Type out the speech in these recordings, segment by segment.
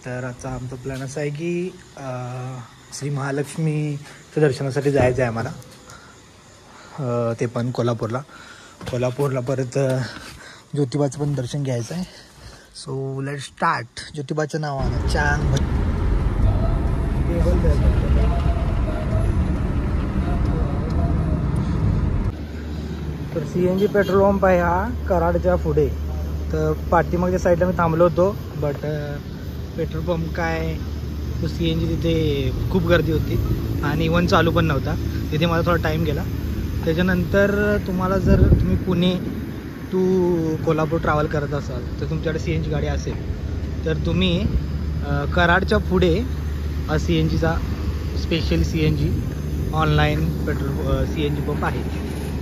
तर आजचा आमचा प्लॅन असा आहे की श्री महालक्ष्मीच्या दर्शनासाठी जायचं आहे आम्हाला, ते पण कोल्हापूरला परत ज्योतिबाचं पण दर्शन घ्यायचं आहे. So let start. ज्योतिबाच्या नावानं चांग तर CNG पेट्रोल पंप आहे हा कराडच्या पुढे. तर पाठीमागच्या साईडला मी थांबलो होतो, बट पेट्रोल पंप काय तो CNG तिथे खूप गर्दी होती आणि इव्हन चालू पण नव्हता. तिथे मला थोडा टाईम गेला. त्याच्यानंतर तुम्हाला जर तुम्ही पुणे टू कोल्हापूर ट्रॅव्हल करत असाल तर तुमच्याकडे CNG गाडी असेल तर तुम्ही कराडच्या पुढे CNGचा special CNG online petrol CNG pump आहे.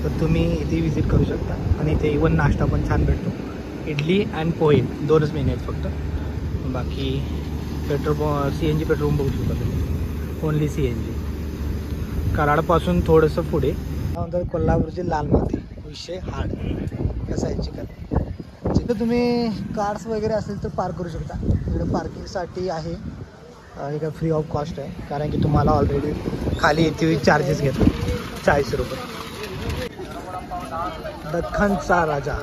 तर तुम्ही इथे विजिट करू शकता आणि इथे इवन नाश्ता पण छान भेटतो. इडली अँड पोहे 2च मेनू आहेत फक्त. बाकी CNG पेट्रोल पंप बघू शकता तुम्ही. Only CNG. कराडपासून थोडंसं पुढे त्यानंतर कोल्हापूरची लाल माती विषय हार्ड कसं आहे चिकन. जिथं तुम्ही कार्स वगैरे असेल तर पार्क करू शकता. इकडे पार्किंगसाठी आहे, हे काय फ्री ऑफ कॉस्ट आहे, कारण की तुम्हाला ऑलरेडी खाली येते चार्जेस घेतो 40 रुपये. दख्खनचा राजा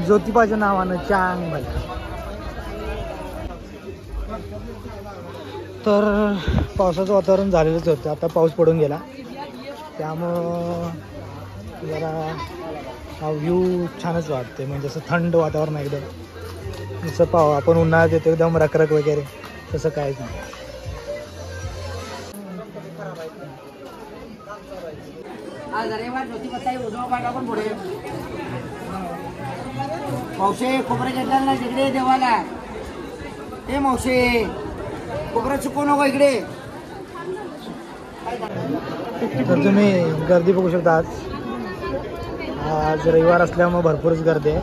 ज्योतिबाच्या नावानं चांग भला. तर पावसाचं वातावरण झालेलंच होतं, आता पाऊस पडून गेला त्यामुळं जरा हा व्ह्यू छानच वाटते. म्हणजे असं थंड वातावरण एकदम. जसं आपण उन्हाळ्यात येतो एकदम रखरख वगैरे तसं काहीच नाही. मावशे खोबरं घेतलं ना तिकडे देवाला. हे मावशे खोबरं चुकू नको इकडे. तर तुम्ही गर्दी बघू शकता. आज रविवार असल्यामुळे भरपूरच गर्दी आहे.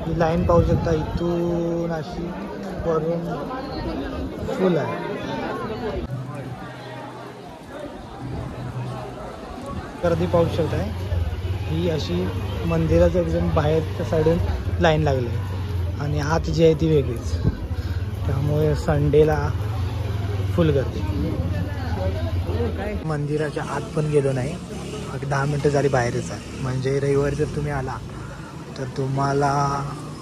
ही लाईन पाहू शकता, इथून अशी वरून फुल आहे. गर्दी पाहू शकताय. ही अशी मंदिराच्या एकदम बाहेरच्या साईडून लाईन लागली आहे आणि आत जी आहे ती वेगळीच. त्यामुळे संडेला फुल गर्दी. मंदिराच्या आत पण गेलो नाही, 10 मिनटं झाली बाहेरच आहे. म्हणजे रविवारी जर तुम्ही आला तर तुम्हाला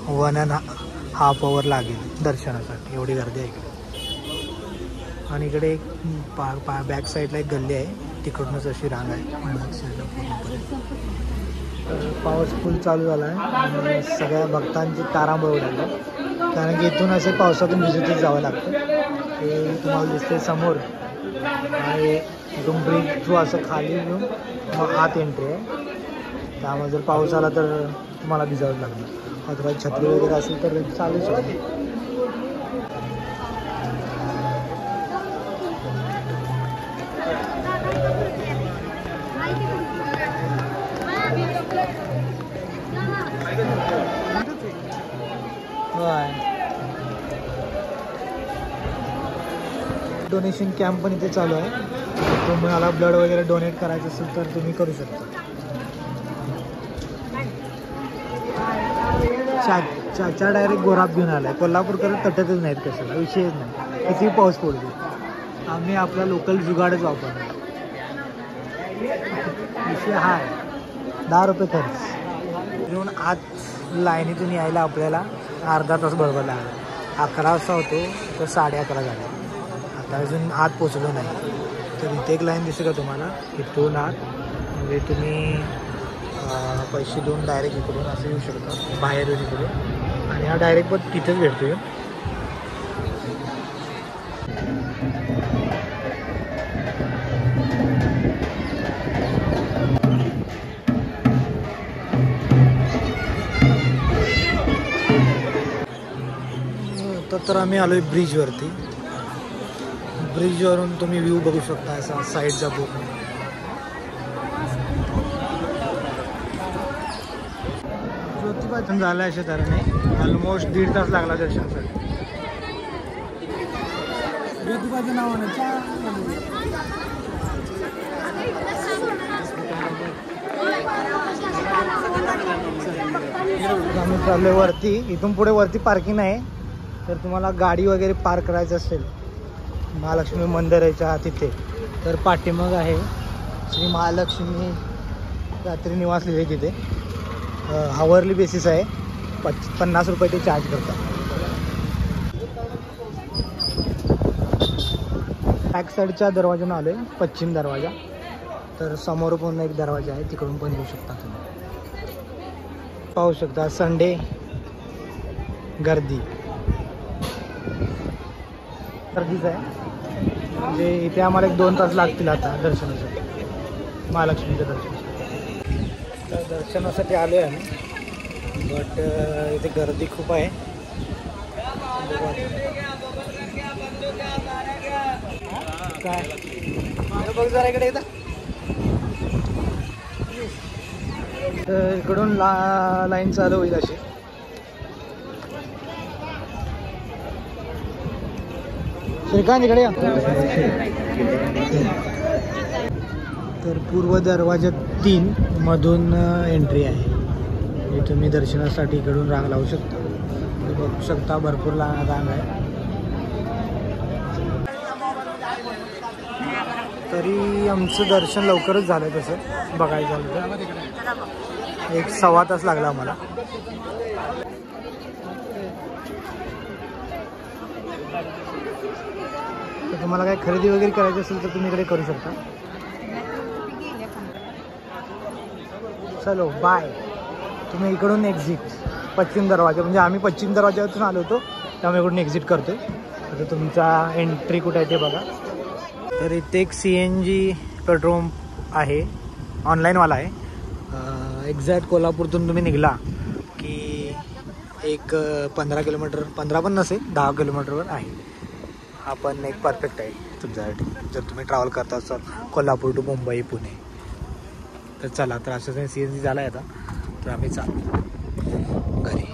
1.5 hour लागेल दर्शनासाठी, एवढी गर्दी आहे इकडे. आणि इकडे एक बॅक साईडला एक गल्ली आहे, तिकडूनच अशी रांग आहे बॅक साईडला पूर्णपर्यंत. तर पाऊस फुल चालू झाला आहे आणि सगळ्या भक्तांची तारांबळ उडाली, कारण की इथून असे पावसातून भिजतच जावं लागतं. ते तुम्हाला दिसते समोर आहे इथून ब्रिज थ्रू असं खाली येऊन मग आत एंट्री आहे. त्यामुळे जर पाऊस आला तर तुम्हाला भिजावंच लागणार. अथवा छत्री वगैरे असेल तर चालू शकते. डोनेशन कॅम्प पण इथे चालू आहे. तुम्हाला ब्लड वगैरे डोनेट करायचं असेल तर तुम्ही करू शकता. चाचा डायरेक्ट गोराब घेऊन आलाय. कोल्हापूरकर तटतच नाहीत कशाला, विषयच नाही. किती पाऊस पडतो आम्ही आपला लोकल जुगाडच वापरतो. विषय हा आहे. 10 रुपये खर्च घेऊन आत लाईनीतून यायला आपल्याला अर्धा तास बरोबर लागला. 11 वाजता होतो तर 11:30 झाले. आता अजून आत पोचलो नाही. तर इथे एक लाईन दिसते का तुम्हाला, इथून आत म्हणजे तुम्ही पैसे देऊन डायरेक्ट इकडून असं येऊ शकता बाहेर येऊन इकडून. आणि हा डायरेक्ट पण तिथेच भेटतो. तर आम्ही आलोय ब्रिजवरती. ब्रिजवरून तुम्ही व्ह्यू बघू शकता असा साईडचा पूर्ण. ज्योतिबा झाला अशा तऱ्हेने ऑलमोस्ट 1.5 तास लागला दर्शनासाठी. ज्योतिबाच्या नावानं आम्ही चाललोय वरती. इथून पुढे वरती पार्किंग आहे तर तुम्हाला गाडी वगैरे पार्क करायचं असेल महालक्ष्मी मंदिराच्या तिथे, तर पाठीमाग आहे श्री महालक्ष्मी रात्री निवास लिहिले तिथे. हावरली बेसिस आहे, 50 रुपये ते चार्ज करतात. बॅक साईडच्या दरवाजानं आलो आहे, पश्चिम दरवाजा. तर समोर पण एक दरवाजा आहे, तिकडून पण येऊ शकता तुम्ही. पाहू शकता संडे गर्दीच आहे. म्हणजे इथे आम्हाला 1-2 तास लागतील आता दर्शनासाठी, महालक्ष्मीच्या दर्शनासाठी. तर दर्शनासाठी आलो आहे आम्ही, बट इथे गर्दी खूप आहे. काय बघ जरा इकडे येतं. तर इकडून लाईन चालू होईल अशी. श्रीकांत इकडे या. तर पूर्व दरवाजा 3 मधून एंट्री आहे. तुम्ही दर्शनासाठी इकडून रांग लावू शकता. बघू शकता भरपूर रांग आहे. तरी आमचं दर्शन लवकरच झालं. तसं बघायचं झालं तर 1-1.25 तास लागला आम्हाला. तर तुम्हाला काय खरेदी वगैरे करायची असेल तर तुम्ही इकडे करू शकता. चलो बाय. तुम्ही इकडून एक्झिट पश्चिम दरवाजा, म्हणजे आम्ही पश्चिम दरवाजातून आलो होतो त्यामुळे इकडून एक्झिट करतो. आता तुमचा एंट्री कुठे आहे ते बघा. तर इथे एक CNG पेट्रोल पंप आहे, ऑनलाईनवाला आहे. एक्झॅक्ट कोल्हापूरतून तुम्ही निघाला की एक 15 किलोमीटर, 15 पण नसेल 10 किलोमीटरवर आहे. हा पण एक परफेक्ट आहे तुमच्यासाठी जर तुम्ही ट्रॅव्हल करता असाल कोल्हापूर टू मुंबई पुणे. तर चला, तर असं CNG झाला आहे आता. तर आम्ही चालू घरी.